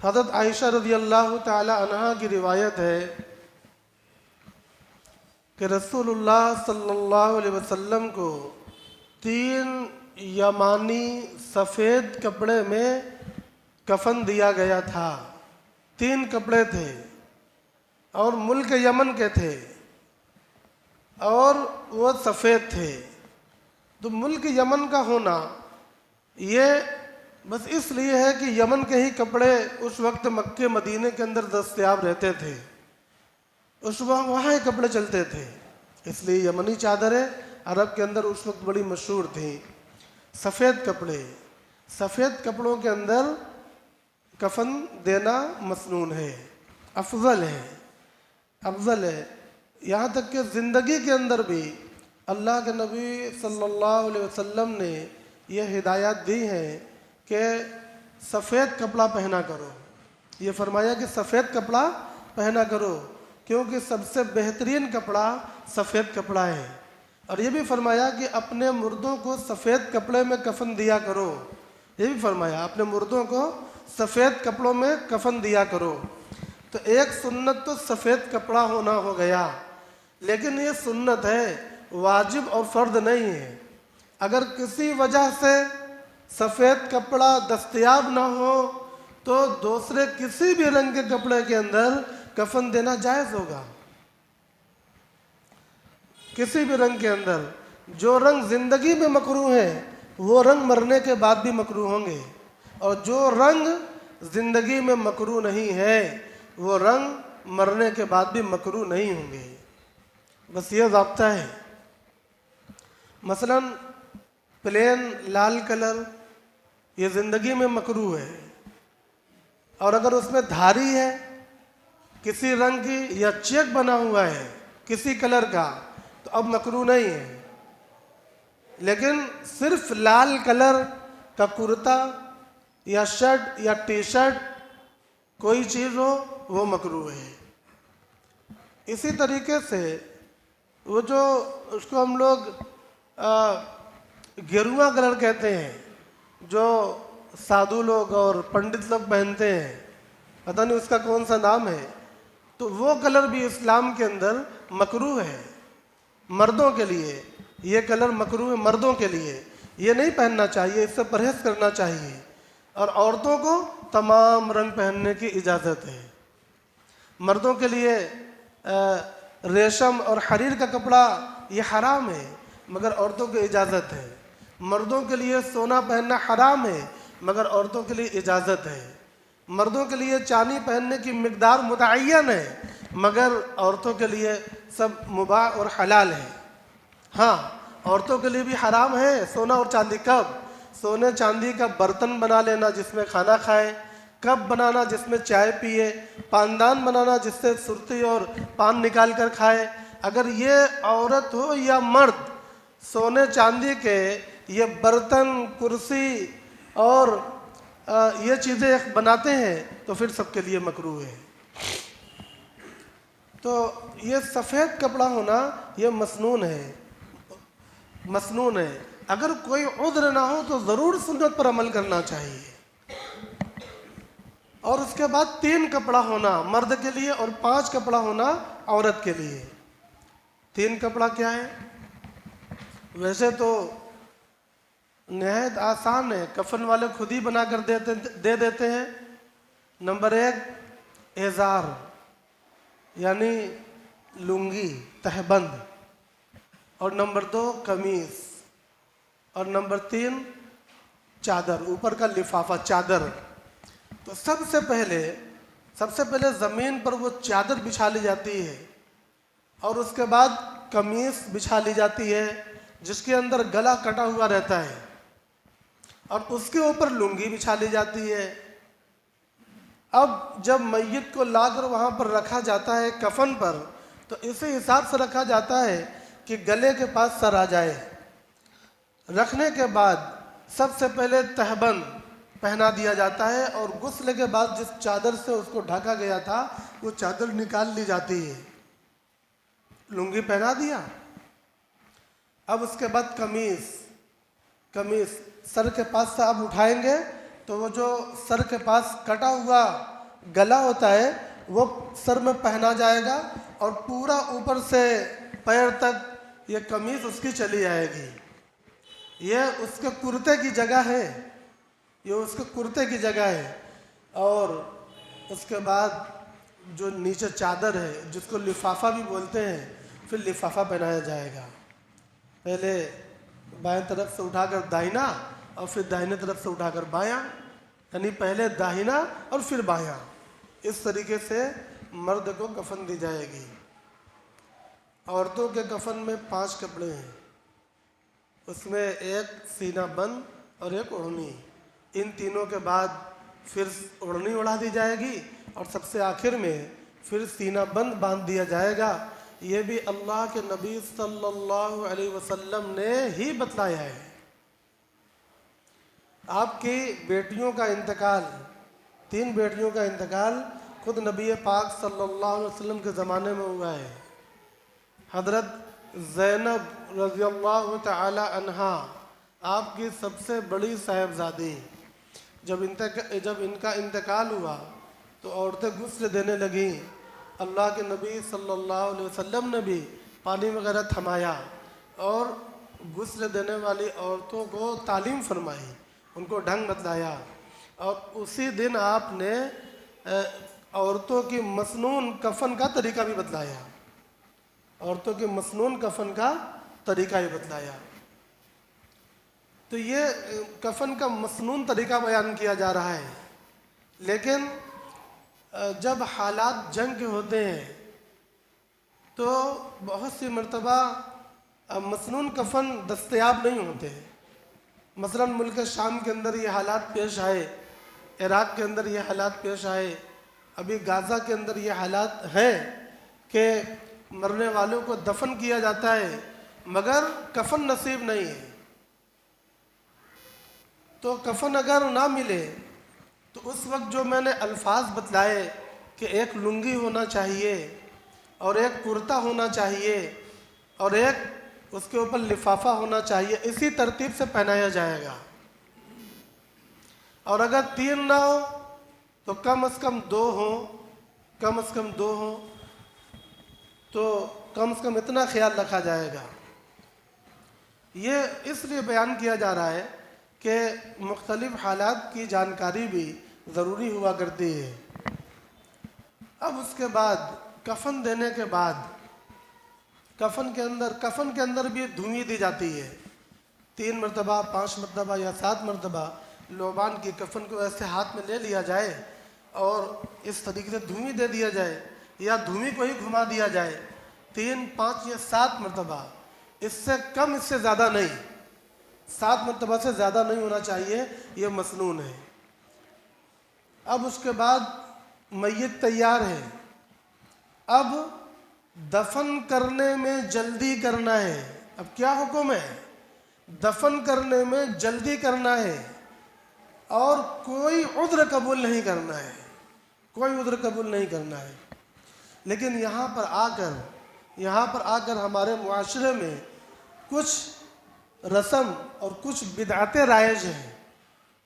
حضرت عائشہ رضی اللہ تعالی عنہا کی روایت ہے کہ رسول اللہ صلی اللہ علیہ وسلم کو 3 یمانی سفید کپڑے میں کفن دیا گیا تھا۔ 3 کپڑے تھے اور ملک یمن کے تھے اور وہ سفید تھے۔ تو ملک یمن کا ہونا یہ بس اس لیے ہے کہ یمن کے ہی کپڑے اس وقت مکہ مدینے کے اندر دستیاب رہتے تھے، اس وقت وہاں ہی کپڑے چلتے تھے، اس لیے یمنی چادریں عرب کے اندر اس وقت بڑی مشہور تھیں۔ سفید کپڑے، سفید کپڑوں کے اندر کفن دینا مسنون ہے، افضل ہے۔ یہاں تک کہ زندگی کے اندر بھی اللہ کے نبی صلی اللہ علیہ وسلم نے یہ ہدایات دی ہیں کہ سفید کپڑا پہنا کرو۔ یہ فرمایا کہ سفید کپڑا پہنا کرو کیونکہ سب سے بہترین کپڑا سفید کپڑا ہے، اور یہ بھی فرمایا کہ اپنے مردوں کو سفید کپڑے میں کفن دیا کرو۔ یہ بھی فرمایا اپنے مردوں کو سفید کپڑوں میں کفن دیا کرو۔ تو ایک سنت تو سفید کپڑا ہونا ہو گیا، لیکن یہ سنت ہے، واجب اور فرض نہیں ہے۔ اگر کسی وجہ سے سفید کپڑا دستیاب نہ ہو تو دوسرے کسی بھی رنگ کے کپڑے کے اندر کفن دینا جائز ہوگا۔ کسی بھی رنگ کے اندر، جو رنگ زندگی میں مکروہ ہیں وہ رنگ مرنے کے بعد بھی مکروہ ہوں گے، اور جو رنگ زندگی میں مکروہ نہیں ہے وہ رنگ مرنے کے بعد بھی مکروہ نہیں ہوں گے۔ بس یہ ضابطہ ہے۔ مثلا پلین لال کلر یہ زندگی میں مکروہ ہے، اور اگر اس میں دھاری ہے کسی رنگ کی یا چیک بنا ہوا ہے کسی کلر کا تو اب مکروہ نہیں ہے، لیکن صرف لال کلر کا کرتا یا شرٹ یا ٹی شرٹ کوئی چیز ہو وہ مکروہ ہے۔ اسی طریقے سے وہ جو اس کو ہم لوگ گیروا کلر کہتے ہیں، جو سادھو لوگ اور پنڈت لوگ پہنتے ہیں، پتہ نہیں اس کا کون سا نام ہے، تو وہ کلر بھی اسلام کے اندر مکروہ ہے مردوں کے لیے۔ یہ کلر مکروہ ہے مردوں کے لیے، یہ نہیں پہننا چاہیے، اس سے پرہیز کرنا چاہیے، اور عورتوں کو تمام رنگ پہننے کی اجازت ہے۔ مردوں کے لیے ریشم اور حریر کا کپڑا یہ حرام ہے مگر عورتوں کی اجازت ہے۔ مردوں کے لیے سونا پہننا حرام ہے مگر عورتوں کے لیے اجازت ہے۔ مردوں کے لیے چاندی پہننے کی مقدار متعین ہے مگر عورتوں کے لیے سب مباح اور حلال ہے۔ ہاں، عورتوں کے لیے بھی حرام ہے سونا اور چاندی۔ کب؟ سونے چاندی کا برتن بنا لینا جس میں کھانا کھائے، کپ بنانا جس میں چائے پیے، پاندان بنانا جس سے سرتی اور پان نکال کر کھائے۔ اگر یہ عورت ہو یا مرد سونے چاندی کے یہ برتن، کرسی اور یہ چیزیں بناتے ہیں تو پھر سب کے لیے مکروہ ہے۔ تو یہ سفید کپڑا ہونا یہ مسنون ہے۔ اگر کوئی عذر نہ ہو تو ضرور سنت پر عمل کرنا چاہیے۔ اور اس کے بعد 3 کپڑا ہونا مرد کے لیے اور 5 کپڑا ہونا عورت کے لیے۔ 3 کپڑا کیا ہے؟ ویسے تو نہایت آسان ہے، کفن والے خود ہی بنا کر دے دیتے ہیں۔ نمبر 1 ازار یعنی لنگی تہبند، اور نمبر 2 قمیص، اور نمبر 3 چادر، اوپر کا لفافہ چادر۔ تو سب سے پہلے زمین پر وہ چادر بچھا لی جاتی ہے، اور اس کے بعد قمیص بچھا لی جاتی ہے جس کے اندر گلا کٹا ہوا رہتا ہے، اور اس کے اوپر لنگی بچھا لی جاتی ہے۔ اب جب میت کو لا کر وہاں پر رکھا جاتا ہے کفن پر تو اسی حساب سے رکھا جاتا ہے کہ گلے کے پاس سر آ جائے۔ رکھنے کے بعد سب سے پہلے تہبند پہنا دیا جاتا ہے، اور غسل کے بعد جس چادر سے اس کو ڈھکا گیا تھا وہ چادر نکال لی جاتی ہے۔ لنگی پہنا دیا، اب اس کے بعد قمیص سر کے پاس سے آپ اٹھائیں گے تو وہ جو سر کے پاس کٹا ہوا گلا ہوتا ہے وہ سر میں پہنا جائے گا اور پورا اوپر سے پیر تک یہ قمیص اس کی چلی آئے گی. یہ اس کے کرتے کی جگہ ہے، یہ اس کے کرتے کی جگہ ہے. اور اس کے بعد جو نیچے چادر ہے جس کو لفافہ بھی بولتے ہیں، پھر لفافہ پہنایا جائے گا. پہلے بائیں طرف سے اٹھا کر داہنا اور پھر داہنے طرف سے اٹھا کر بایاں، یعنی پہلے داہنا اور پھر بایاں. اس طریقے سے مرد کو کفن دی جائے گی. عورتوں کے کفن میں 5 کپڑے ہیں، اس میں ایک سینہ بند اور ایک اوڑھنی. ان تینوں کے بعد پھر اوڑھنی اڑا دی جائے گی اور سب سے آخر میں پھر سینہ بند باندھ دیا جائے گا. یہ بھی اللہ کے نبی صلی اللہ علیہ وسلم نے ہی بتلایا ہے. آپ کی بیٹیوں کا انتقال، 3 بیٹیوں کا انتقال خود نبی پاک صلی اللہ علیہ وسلم کے زمانے میں ہوا ہے. حضرت زینب رضی اللہ تعالی عنہا آپ کی سب سے بڑی صاحبزادی، جب ان کا انتقال ہوا تو عورتیں غسل دینے لگیں. اللہ کے نبی صلی اللہ علیہ وسلم نے بھی پانی وغیرہ تھمایا اور غسل دینے والی عورتوں کو تعلیم فرمائی، ان کو ڈھنگ بتلایا. اور اسی دن آپ نے عورتوں کی مسنون کفن کا طریقہ بھی بتلایا، عورتوں کی مسنون کفن کا طریقہ بھی بتلایا. تو یہ کفن کا مسنون طریقہ بیان کیا جا رہا ہے. لیکن جب حالات جنگ کے ہوتے ہیں تو بہت سی مرتبہ مسنون کفن دستیاب نہیں ہوتے. مثلا ملک شام کے اندر یہ حالات پیش آئے، عراق کے اندر یہ حالات پیش آئے، ابھی غزہ کے اندر یہ حالات ہیں کہ مرنے والوں کو دفن کیا جاتا ہے مگر کفن نصیب نہیں ہے. تو کفن اگر نہ ملے تو اس وقت جو میں نے الفاظ بتلائے کہ ایک لنگی ہونا چاہیے اور ایک کرتا ہونا چاہیے اور ایک اس کے اوپر لفافہ ہونا چاہیے، اسی ترتیب سے پہنایا جائے گا. اور اگر 3 نہ ہو تو کم از کم 2 ہوں، کم از کم 2 ہوں تو کم از کم اتنا خیال رکھا جائے گا. یہ اس لیے بیان کیا جا رہا ہے کہ مختلف حالات کی جانکاری بھی ضروری ہوا کرتی ہے. اب اس کے بعد کفن دینے کے بعد کفن کے اندر بھی دھوئی دی جاتی ہے. 3 مرتبہ 5 مرتبہ یا 7 مرتبہ لعبان کی کفن کو ایسے ہاتھ میں لے لیا جائے اور اس طریقے سے دھوئی دے دیا جائے یا دھوئی کو ہی گھما دیا جائے. 3 5 یا 7 مرتبہ، اس سے کم اس سے زیادہ نہیں. 7 مرتبہ سے زیادہ نہیں ہونا چاہیے، یہ مسنون ہے. اب اس کے بعد میت تیار ہے، اب دفن کرنے میں جلدی کرنا ہے. اب کیا حکم ہے؟ دفن کرنے میں جلدی کرنا ہے اور کوئی عذر قبول نہیں کرنا ہے، کوئی عذر قبول نہیں کرنا ہے. لیکن یہاں پر آ کر ہمارے معاشرے میں کچھ رسم اور کچھ بدعتیں رائج ہیں.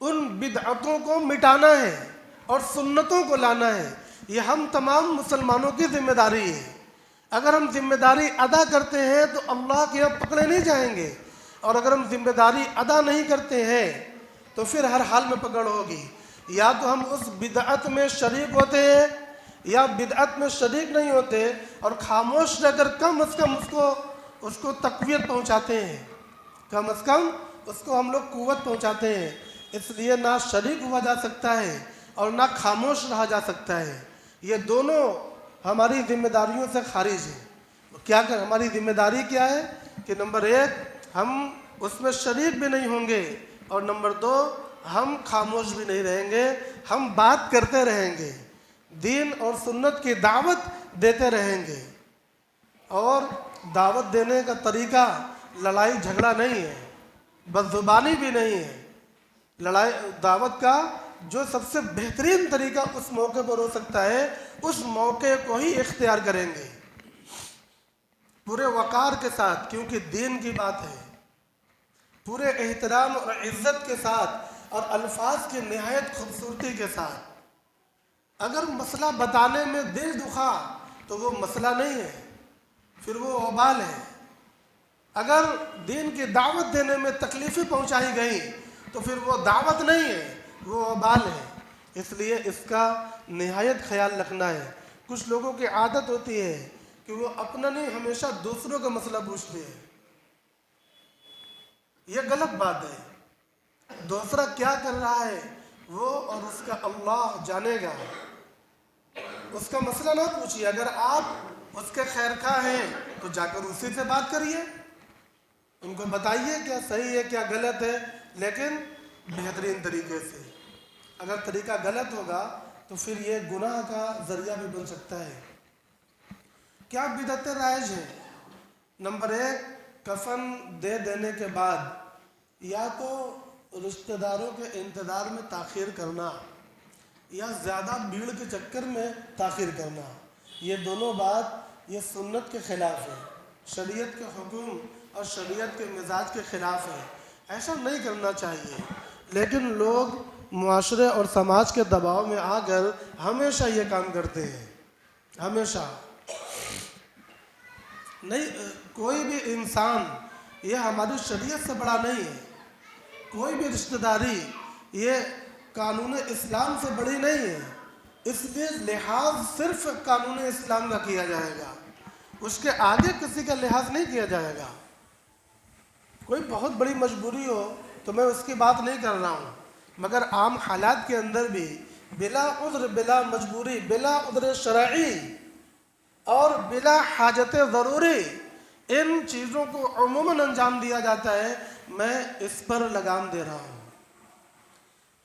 ان بدعتوں کو مٹانا ہے اور سنتوں کو لانا ہے. یہ ہم تمام مسلمانوں کی ذمہ داری ہے. اگر ہم ذمہ داری ادا کرتے ہیں تو اللہ کے یہاں پکڑے نہیں جائیں گے، اور اگر ہم ذمہ داری ادا نہیں کرتے ہیں تو پھر ہر حال میں پکڑ ہوگی. یا تو ہم اس بدعت میں شریک ہوتے ہیں یا بدعت میں شریک نہیں ہوتے اور خاموش رہ کر کم از کم اس کو تقویت پہنچاتے ہیں، کم از کم اس کو ہم لوگ قوت پہنچاتے ہیں. اس لیے نہ شریک ہوا جا سکتا ہے اور نہ خاموش رہا جا سکتا ہے. یہ دونوں ہماری ذمہ داریوں سے خارج ہیں. کیا کر ہماری ذمہ داری کیا ہے کہ نمبر 1 ہم اس میں شریک بھی نہیں ہوں گے اور نمبر 2 ہم خاموش بھی نہیں رہیں گے، ہم بات کرتے رہیں گے، دین اور سنت کی دعوت دیتے رہیں گے. اور دعوت دینے کا طریقہ لڑائی جھگڑا نہیں ہے، بدزبانی بھی نہیں ہے. دعوت کا جو سب سے بہترین طریقہ اس موقع پر ہو سکتا ہے اس موقع کو ہی اختیار کریں گے پورے وقار کے ساتھ، کیونکہ دین کی بات ہے. پورے احترام اور عزت کے ساتھ اور الفاظ کی نہایت خوبصورتی کے ساتھ. اگر مسئلہ بتانے میں دل دکھا تو وہ مسئلہ نہیں ہے، پھر وہ وبال ہے۔ اگر دین کی دعوت دینے میں تکلیفیں پہنچائی گئیں تو پھر وہ دعوت نہیں ہے، وہ وبال ہے۔ اس لیے اس کا نہایت خیال رکھنا ہے۔ کچھ لوگوں کی عادت ہوتی ہے کہ وہ اپنا نہیں، ہمیشہ دوسروں کا مسئلہ پوچھتے ہیں۔ یہ غلط بات ہے۔ دوسرا کیا کر رہا ہے وہ اور اس کا اللہ جانے گا۔ اس کا مسئلہ نہ پوچھیے، اگر آپ اس کے خیر خواہ ہیں تو جا کر اسی سے بات کریے، ان کو بتائیے کیا صحیح ہے کیا غلط ہے، لیکن بہترین طریقے سے۔ اگر طریقہ غلط ہوگا تو پھر یہ گناہ کا ذریعہ بھی بن سکتا ہے۔ کیا بدعتیں رائج ہیں؟ نمبر 1، کفن دے دینے کے بعد یا تو رشتہ داروں کے انتظار میں تاخیر کرنا یا زیادہ بھیڑ کے چکر میں تاخیر کرنا، یہ دونوں بات یہ سنت کے خلاف ہے، شریعت کے حکم اور شریعت کے مزاج کے خلاف ہے۔ ایسا نہیں کرنا چاہیے، لیکن لوگ معاشرے اور سماج کے دباؤ میں آ کر ہمیشہ یہ کام کرتے ہیں۔ ہمیشہ نہیں، کوئی بھی انسان یہ ہماری شریعت سے بڑا نہیں ہے، کوئی بھی رشتہ داری یہ قانون اسلام سے بڑی نہیں ہے، اس لیے لحاظ صرف قانون اسلام کا کیا جائے گا، اس کے آگے کسی کا لحاظ نہیں کیا جائے گا۔ کوئی بہت بڑی مجبوری ہو تو میں اس کی بات نہیں کر رہا ہوں، مگر عام حالات کے اندر بھی بلا عذر، بلا مجبوری، بلا عذر شرعی اور بلا حاجت ضروری ان چیزوں کو عموماً انجام دیا جاتا ہے، میں اس پر لگام دے رہا ہوں۔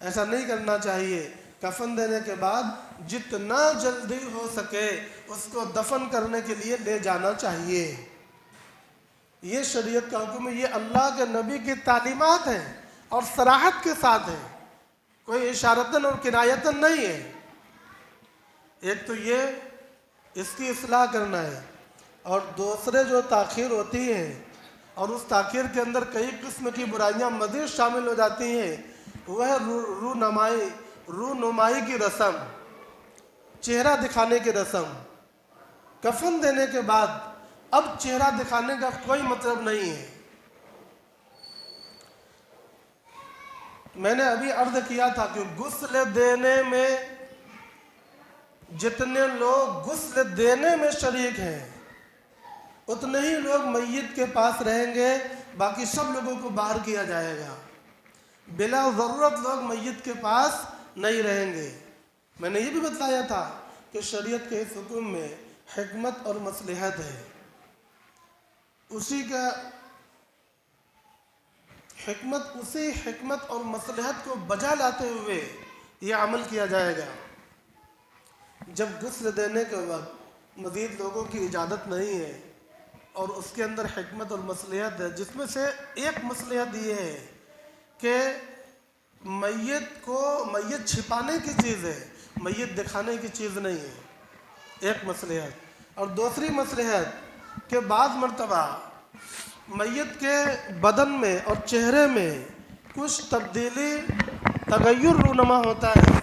ایسا نہیں کرنا چاہیے۔ کفن دینے کے بعد جتنا جلدی ہو سکے اس کو دفن کرنے کے لیے لے جانا چاہیے۔ یہ شریعت کا حکم ہے، یہ اللہ کے نبی کی تعلیمات ہیں اور صراحت کے ساتھ ہیں، کوئی اشارتاً اور کنایتاً نہیں ہے۔ ایک تو یہ اس کی اصلاح کرنا ہے، اور دوسرے جو تاخیر ہوتی ہے اور اس تاخیر کے اندر کئی قسم کی برائیاں مزید شامل ہو جاتی ہیں، وہ ہے رونمائی کی رسم، چہرہ دکھانے کی رسم۔ کفن دینے کے بعد اب چہرہ دکھانے کا کوئی مطلب نہیں ہے۔ میں نے ابھی عرض کیا تھا کہ غسل دینے میں جتنے لوگ غسل دینے میں شریک ہیں اتنے ہی لوگ میت کے پاس رہیں گے، باقی سب لوگوں کو باہر کیا جائے گا۔ بلا ضرورت لوگ میت کے پاس نہیں رہیں گے۔ میں نے یہ بھی بتایا تھا کہ شریعت کے اس حکم میں حکمت اور مصلحت ہے، اسی حکمت اور مصلحت کو بجا لاتے ہوئے یہ عمل کیا جائے گا۔ جب غسل دینے کے وقت مزید لوگوں کی اجازت نہیں ہے اور اس کے اندر حکمت اور مصلحت ہے، جس میں سے ایک مصلحت یہ ہے کہ میت چھپانے کی چیز ہے، میت دکھانے کی چیز نہیں ہے، ایک مصلحت۔ اور دوسری مصلحت کہ بعض مرتبہ میت کے بدن میں اور چہرے میں کچھ تغیر رونما ہوتا ہے،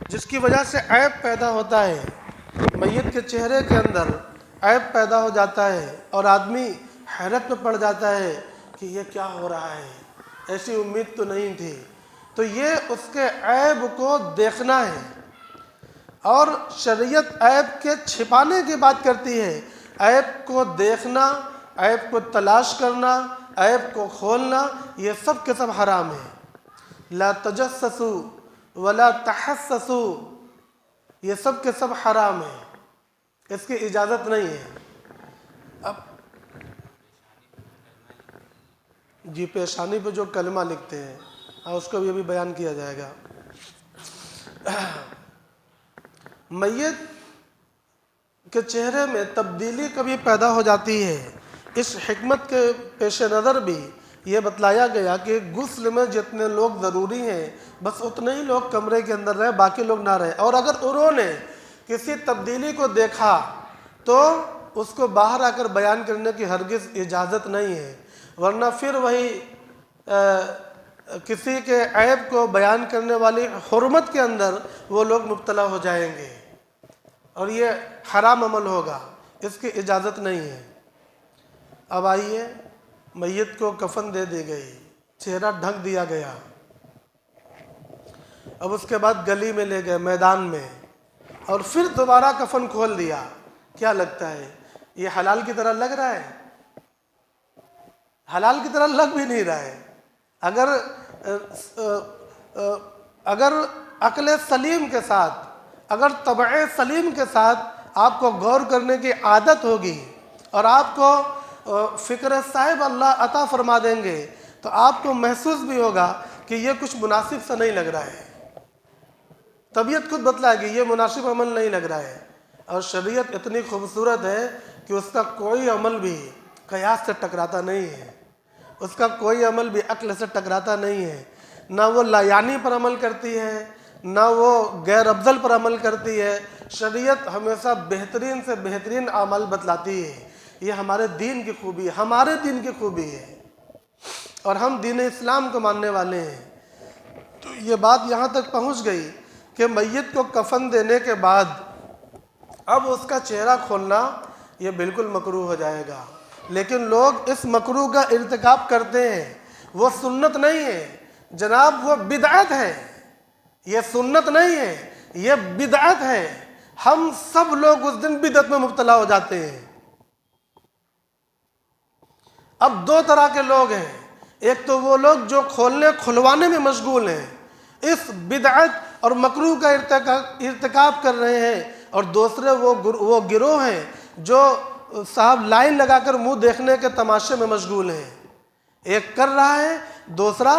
جس کی وجہ سے عیب پیدا ہوتا ہے، میت کے چہرے کے اندر عیب پیدا ہو جاتا ہے اور آدمی حیرت میں پڑ جاتا ہے کہ یہ کیا ہو رہا ہے، ایسی امید تو نہیں تھی۔ تو یہ اس کے عیب کو دیکھنا ہے، اور شریعت عیب کے چھپانے کی بات کرتی ہے۔ عیب کو دیکھنا، عیب کو تلاش کرنا، عیب کو کھولنا، یہ سب کے سب حرام ہے۔ لا تجسسوا ولا تحسسوا، یہ سب کے سب حرام ہے، اس کی اجازت نہیں ہے۔ اب جی پیشانی پہ جو کلمہ لکھتے ہیں اس کو بھی ابھی بیان کیا جائے گا۔ میت کے چہرے میں تبدیلی کبھی پیدا ہو جاتی ہے، اس حکمت کے پیش نظر بھی یہ بتلایا گیا کہ غسل میں جتنے لوگ ضروری ہیں بس اتنے ہی لوگ کمرے کے اندر رہیں، باقی لوگ نہ رہیں، اور اگر انہوں نے کسی تبدیلی کو دیکھا تو اس کو باہر آ کر بیان کرنے کی ہرگز اجازت نہیں ہے، ورنہ پھر وہی کسی کے عیب کو بیان کرنے والی حرمت کے اندر وہ لوگ مبتلا ہو جائیں گے، اور یہ حرام عمل ہوگا، اس کی اجازت نہیں ہے۔ اب آئیے، میت کو کفن دے دی گئی، چہرہ ڈھک دیا گیا، اب اس کے بعد گلی میں لے گئے، میدان میں، اور پھر دوبارہ کفن کھول دیا۔ کیا لگتا ہے یہ حلال کی طرح لگ رہا ہے؟ حلال کی طرح لگ بھی نہیں رہا ہے۔ اگر عقل سلیم کے ساتھ، اگر طبع سلیم کے ساتھ آپ کو غور کرنے کی عادت ہوگی اور آپ کو فکر صاحب اللہ عطا فرما دیں گے تو آپ کو محسوس بھی ہوگا کہ یہ کچھ مناسب سا نہیں لگ رہا ہے۔ طبیعت خود بتلائے گی یہ مناسب عمل نہیں لگ رہا ہے، اور شریعت اتنی خوبصورت ہے کہ اس کا کوئی عمل بھی قیاس سے ٹکراتا نہیں ہے، اس کا کوئی عمل بھی عقل سے ٹکراتا نہیں ہے، نہ وہ لایانی پر عمل کرتی ہے، نہ وہ غیر افضل پر عمل کرتی ہے۔ شریعت ہمیشہ بہترین سے بہترین اعمال بتلاتی ہے۔ یہ ہمارے دین کی خوبی ہے، ہمارے دین کی خوبی ہے، اور ہم دین اسلام کو ماننے والے ہیں۔ تو یہ بات یہاں تک پہنچ گئی کہ میت کو کفن دینے کے بعد اب اس کا چہرہ کھولنا یہ بالکل مکروہ ہو جائے گا، لیکن لوگ اس مکروہ کا ارتکاب کرتے ہیں۔ وہ سنت نہیں ہے جناب، وہ بدعت ہے۔ یہ سنت نہیں ہے، یہ بدعت ہے۔ ہم سب لوگ اس دن بدعت میں مبتلا ہو جاتے ہیں۔ اب دو طرح کے لوگ ہیں، ایک تو وہ لوگ جو کھولنے کھلوانے میں مشغول ہیں، اس بدعت اور مکروہ کا ارتکاب کر رہے ہیں، اور دوسرے وہ گروہ ہیں جو صاحب لائن لگا کر منہ دیکھنے کے تماشے میں مشغول ہیں۔ ایک کر رہا ہے، دوسرا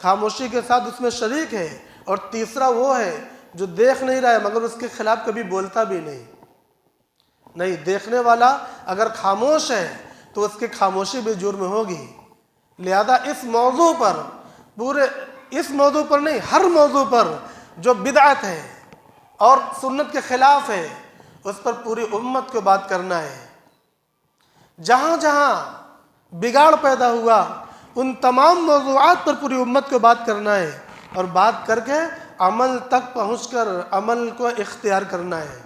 خاموشی کے ساتھ اس میں شریک ہے، اور تیسرا وہ ہے جو دیکھ نہیں رہا ہے مگر اس کے خلاف کبھی بولتا بھی نہیں۔ دیکھنے والا اگر خاموش ہے تو اس کی خاموشی بھی جرم ہوگی۔ لہذا اس موضوع پر، اس موضوع پر نہیں، ہر موضوع پر جو بدعت ہے اور سنت کے خلاف ہے اس پر پوری امت کو بات کرنا ہے۔ جہاں جہاں بگاڑ پیدا ہوا ان تمام موضوعات پر پوری امت کو بات کرنا ہے، اور بات کر کے عمل تک پہنچ کر عمل کو اختیار کرنا ہے۔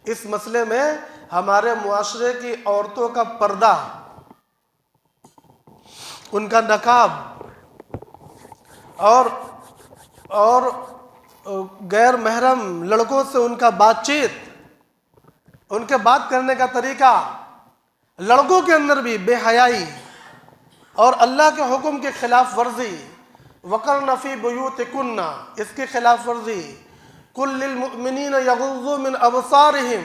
اس مسئلے میں ہمارے معاشرے کی عورتوں کا پردہ، ان کا نقاب اور غیر محرم لڑکوں سے ان کا بات چیت، ان کے بات کرنے کا طریقہ، لڑکوں کے اندر بھی بے حیائی اور اللہ کے حکم کے خلاف ورزی، وقرن فی بیوتکن، اس کی خلاف ورزی، قل للمؤمنین یغضوا من ابصارہم،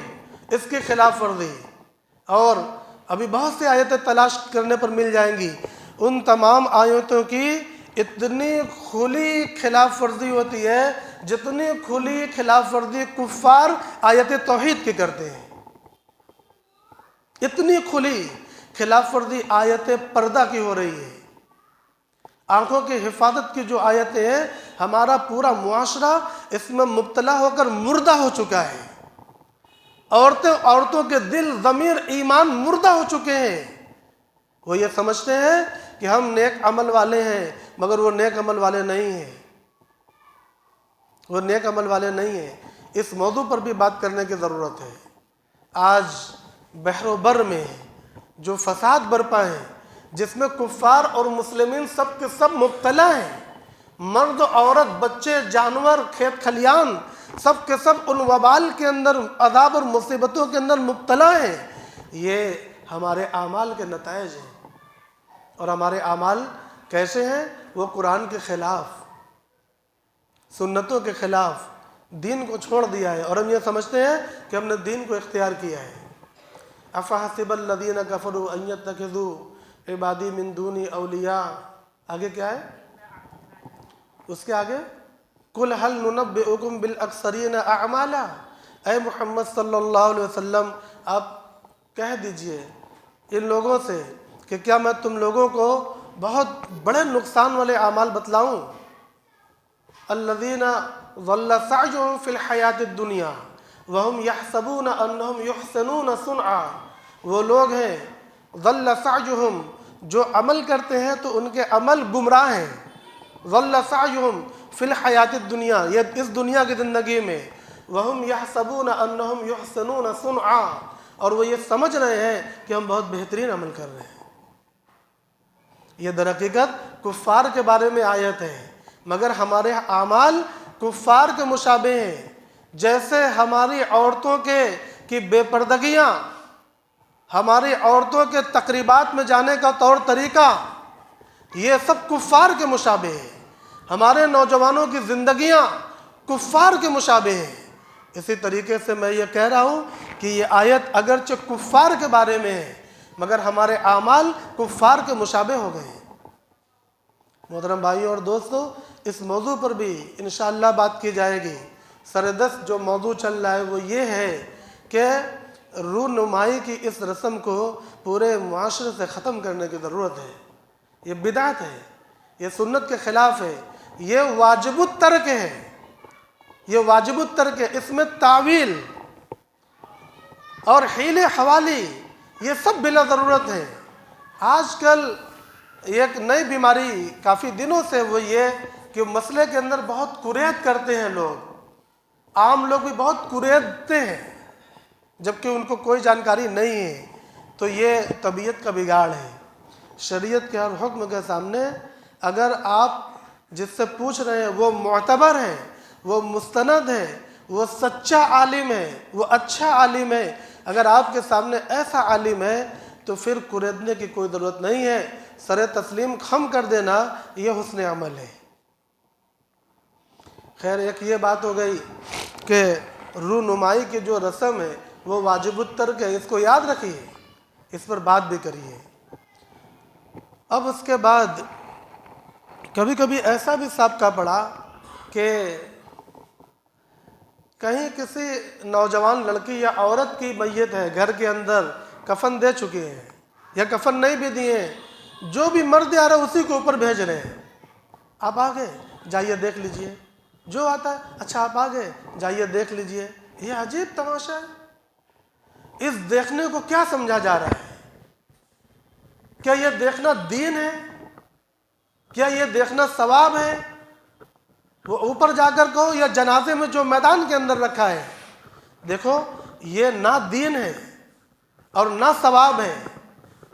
اس کی خلاف ورزی، اور ابھی بہت سی آیتیں تلاش کرنے پر مل جائیں گی۔ ان تمام آیتوں کی اتنی کھلی خلاف ورزی ہوتی ہے جتنی کھلی خلاف ورزی کفار آیت توحید کی کرتے ہیں۔ اتنی کھلی خلاف ورزی آیت پردہ کی ہو رہی ہے۔ آنکھوں کی حفاظت کی جو آیتیں ہیں، ہمارا پورا معاشرہ اس میں مبتلا ہو کر مردہ ہو چکا ہے۔ عورتوں کے دل، ضمیر، ایمان مردہ ہو چکے ہیں۔ وہ یہ سمجھتے ہیں کہ ہم نیک عمل والے ہیں، مگر وہ نیک عمل والے نہیں ہیں، وہ نیک عمل والے نہیں ہیں۔ اس موضوع پر بھی بات کرنے کی ضرورت ہے۔ آج بحر و بر میں جو فساد برپا ہے، جس میں کفار اور مسلمین سب کے سب مبتلا ہیں، مرد، عورت، بچے، جانور، کھیت کھلیان، سب کے سب ان وبال کے اندر، عذاب اور مصیبتوں کے اندر مبتلا ہیں۔ یہ ہمارے اعمال کے نتائج ہیں، اور ہمارے اعمال کیسے ہیں؟ وہ قرآن کے خلاف، سنتوں کے خلاف، دین کو چھوڑ دیا ہے، اور ہم یہ سمجھتے ہیں کہ ہم نے دین کو اختیار کیا ہے۔ افحسب الذین کفروا ان یتخذوا عبادی من دونی اولیاء، آگے کیا ہے اس کے آگے؟ قل هل ننبئکم بالاکثرین اعمالا، اے محمد صلی اللہ علیہ وسلم آپ کہہ دیجئے ان لوگوں سے کہ کیا میں تم لوگوں کو بہت بڑے نقصان والے اعمال بتلاؤں؟ الذین ضل سعیهم فی الحیات الدنیا وهم یحسبون انہم یحسنون صنعا، وہ لوگ ہیں ضل سعیهم جو عمل کرتے ہیں تو ان کے عمل گمراہ ہیں، ضل سعیہم فی الحیات الدنیا، یہ اس دنیا کی زندگی میں، وہم یحسبون انہم یحسنون صنعا، اور وہ یہ سمجھ رہے ہیں کہ ہم بہت بہترین عمل کر رہے ہیں۔ یہ در حقیقت کفار کے بارے میں آیت ہے، مگر ہمارے اعمال کفار کے مشابہ ہیں۔ جیسے ہماری عورتوں کی بے پردگیاں، ہماری عورتوں کے تقریبات میں جانے کا طور طریقہ، یہ سب کفار کے مشابہ ہیں۔ ہمارے نوجوانوں کی زندگیاں کفار کے مشابہ ہیں۔ اسی طریقے سے میں یہ کہہ رہا ہوں کہ یہ آیت اگرچہ کفار کے بارے میں ہے، مگر ہمارے اعمال کفار کے مشابہ ہو گئے ہیں۔ محترم بھائیوں اور دوستوں، اس موضوع پر بھی انشاءاللہ بات کی جائے گی۔ سردست جو موضوع چل رہا ہے وہ یہ ہے کہ رونمائی کی اس رسم کو پورے معاشرے سے ختم کرنے کی ضرورت ہے۔ یہ بدعت ہے، یہ سنت کے خلاف ہے، یہ واجب الترک ہے، یہ واجب الترک ہے۔ اس میں تعویل اور حیلے حوالی یہ سب بلا ضرورت ہے۔ آج کل ایک نئی بیماری کافی دنوں سے وہ یہ کہ مسئلے کے اندر بہت قریت کرتے ہیں لوگ، عام لوگ بھی بہت قریتتے ہیں جبکہ ان کو کوئی جانکاری نہیں ہے۔ تو یہ طبیعت کا بگاڑ ہے۔ شریعت کے ہر حکم کے سامنے اگر آپ جس سے پوچھ رہے ہیں وہ معتبر ہے، وہ مستند ہے، وہ سچا عالم ہے، وہ اچھا عالم ہے، اگر آپ کے سامنے ایسا عالم ہے تو پھر قریدنے کی کوئی ضرورت نہیں ہے۔ سر تسلیم خم کر دینا یہ حسن عمل ہے۔ خیر، ایک یہ بات ہو گئی کہ رونمائی کی جو رسم ہے وہ واجب الترک ہے، اس کو یاد رکھیے، اس پر بات بھی کریے۔ اب اس کے بعد کبھی کبھی ایسا بھی سابقہ پڑا کہ کہیں کسی نوجوان لڑکی یا عورت کی میت ہے، گھر کے اندر کفن دے چکے ہیں یا کفن نہیں بھی دیے ہیں، جو بھی مرد آ رہا ہے اسی کے اوپر بھیج رہے ہیں۔ آپ آگے جائیے دیکھ لیجئے، جو آتا ہے اچھا آپ آگے جائیے دیکھ لیجئے۔ یہ عجیب تماشا ہے۔ اس دیکھنے کو کیا سمجھا جا رہا ہے؟ کیا یہ دیکھنا دین ہے؟ کیا یہ دیکھنا ثواب ہے؟ وہ اوپر جا کر کہو یا جنازے میں جو میدان کے اندر رکھا ہے، دیکھو یہ نہ دین ہے اور نہ ثواب ہے۔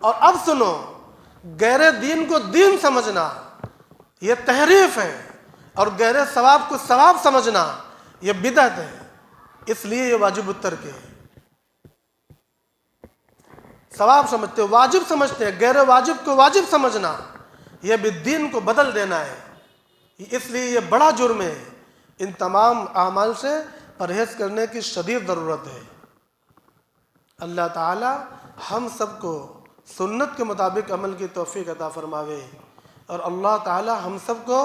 اور اب سنو، غیر دین کو دین سمجھنا یہ تحریف ہے، اور غیر ثواب کو ثواب سمجھنا یہ بدعت ہے۔ اس لیے یہ واجب الترک ہے۔ ثواب سمجھتے ہیں، واجب سمجھتے ہیں، غیر واجب کو واجب سمجھنا یہ بھی دین کو بدل دینا ہے۔ اس لیے یہ بڑا جرم ہے۔ ان تمام اعمال سے پرہیز کرنے کی شدید ضرورت ہے۔ اللہ تعالی ہم سب کو سنت کے مطابق عمل کی توفیق عطا فرماوے، اور اللہ تعالی ہم سب کو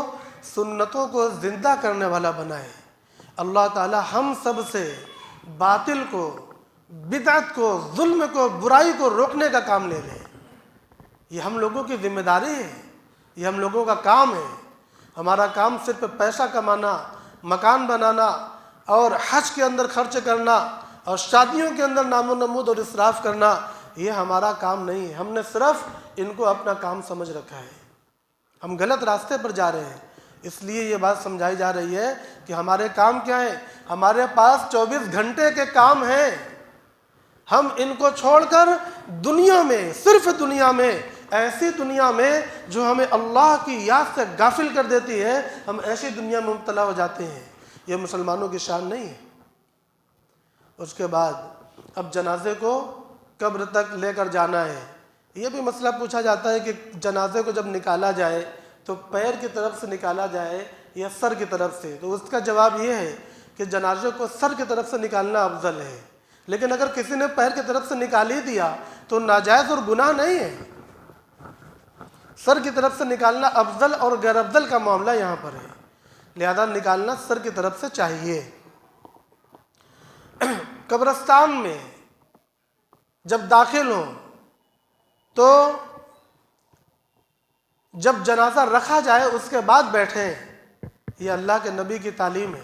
سنتوں کو زندہ کرنے والا بنائے۔ اللہ تعالی ہم سب سے باطل کو، بدعت کو، ظلم کو، برائی کو روکنے کا کام لے لے۔ یہ ہم لوگوں کی ذمہ داری ہے، یہ ہم لوگوں کا کام ہے۔ ہمارا کام صرف پیسہ کمانا، مکان بنانا اور حج کے اندر خرچ کرنا اور شادیوں کے اندر نام و نمود اور اسراف کرنا یہ ہمارا کام نہیں ہے۔ ہم نے صرف ان کو اپنا کام سمجھ رکھا ہے۔ ہم غلط راستے پر جا رہے ہیں، اس لیے یہ بات سمجھائی جا رہی ہے کہ ہمارے کام کیا ہیں۔ ہمارے پاس 24 گھنٹے کے کام ہیں، ہم ان کو چھوڑ کر دنیا میں، صرف دنیا میں، ایسی دنیا میں جو ہمیں اللہ کی یاد سے غافل کر دیتی ہے، ہم ایسی دنیا میں مبتلا ہو جاتے ہیں۔ یہ مسلمانوں کی شان نہیں ہے۔ اس کے بعد اب جنازے کو قبر تک لے کر جانا ہے۔ یہ بھی مسئلہ پوچھا جاتا ہے کہ جنازے کو جب نکالا جائے تو پیر کی طرف سے نکالا جائے یا سر کی طرف سے، تو اس کا جواب یہ ہے کہ جنازے کو سر کی طرف سے نکالنا افضل ہے۔ لیکن اگر کسی نے پیر کی طرف سے نکال ہی دیا تو ناجائز اور گناہ نہیں ہے۔ سر کی طرف سے نکالنا افضل اور غیر افضل کا معاملہ یہاں پر ہے، لہذا نکالنا سر کی طرف سے چاہیے۔ قبرستان میں جب داخل ہوں تو جب جنازہ رکھا جائے اس کے بعد بیٹھیں، یہ اللہ کے نبی کی تعلیم ہے۔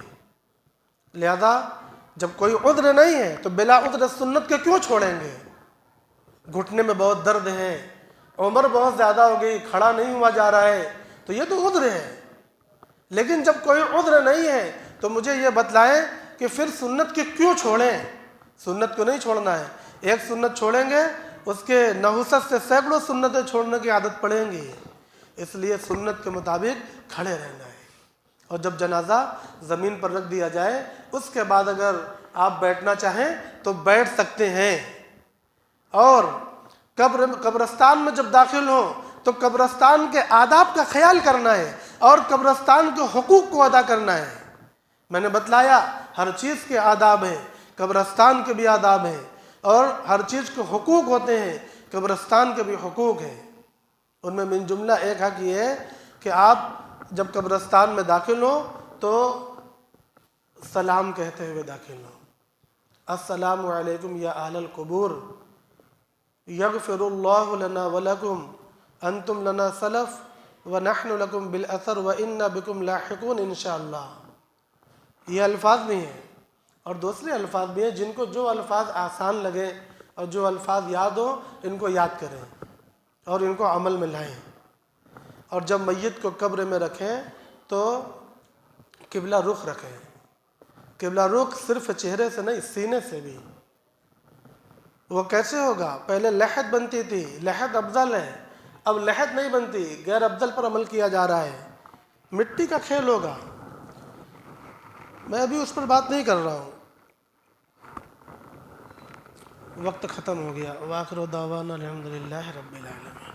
لہذا جب کوئی عذر نہیں ہے تو بلا عذر سنت کے کیوں چھوڑیں گے؟ گھٹنے میں بہت درد ہے، عمر بہت زیادہ ہو گئی، کھڑا نہیں ہوا جا رہا ہے، تو یہ تو عذر ہے، لیکن جب کوئی عذر نہیں ہے تو مجھے یہ بتلائیں کہ پھر سنت کی کیوں چھوڑیں؟ سنت کو نہیں چھوڑنا ہے، ایک سنت چھوڑیں گے اس کے نحوست سے سینکڑوں سنتیں چھوڑنے کی عادت پڑیں گی، اس لیے سنت کے مطابق کھڑے رہنا ہے۔ اور جب جنازہ زمین پر رکھ دیا جائے اس کے بعد اگر آپ بیٹھنا چاہیں تو بیٹھ سکتے ہیں، اور قبرستان میں جب داخل ہوں تو قبرستان کے آداب کا خیال کرنا ہے اور قبرستان کے حقوق کو ادا کرنا ہے۔ میں نے بتلایا ہر چیز کے آداب ہیں، قبرستان کے بھی آداب ہیں، اور ہر چیز کے حقوق ہوتے ہیں، قبرستان کے بھی حقوق ہیں۔ ان میں من جملہ ایک حق یہ ہے کہ آپ جب قبرستان میں داخل ہوں تو سلام کہتے ہوئے داخل ہوں، السلام علیکم یا اہل القبور، یغفر اللہ لنا ولکم انتم لنا سلف ونحن لکم بالاثر وانا بکم لاحقون انشاءاللہ۔ یہ الفاظ بھی ہیں اور دوسرے الفاظ بھی ہیں، جن کو جو الفاظ آسان لگے اور جو الفاظ یاد ہو ان کو یاد کریں اور ان کو عمل میں لائیں۔ اور جب میت کو قبر میں رکھیں تو قبلہ رخ رکھیں، قبلہ رخ صرف چہرے سے نہیں سینے سے بھی۔ وہ کیسے ہوگا؟ پہلے لحد بنتی تھی، لحد افضل ہے، اب لحد نہیں بنتی، غیر افضل پر عمل کیا جا رہا ہے، مٹی کا کھیل ہوگا۔ میں ابھی اس پر بات نہیں کر رہا ہوں، وقت ختم ہو گیا۔ وآخر دعوانا الحمدللہ رب العالمین۔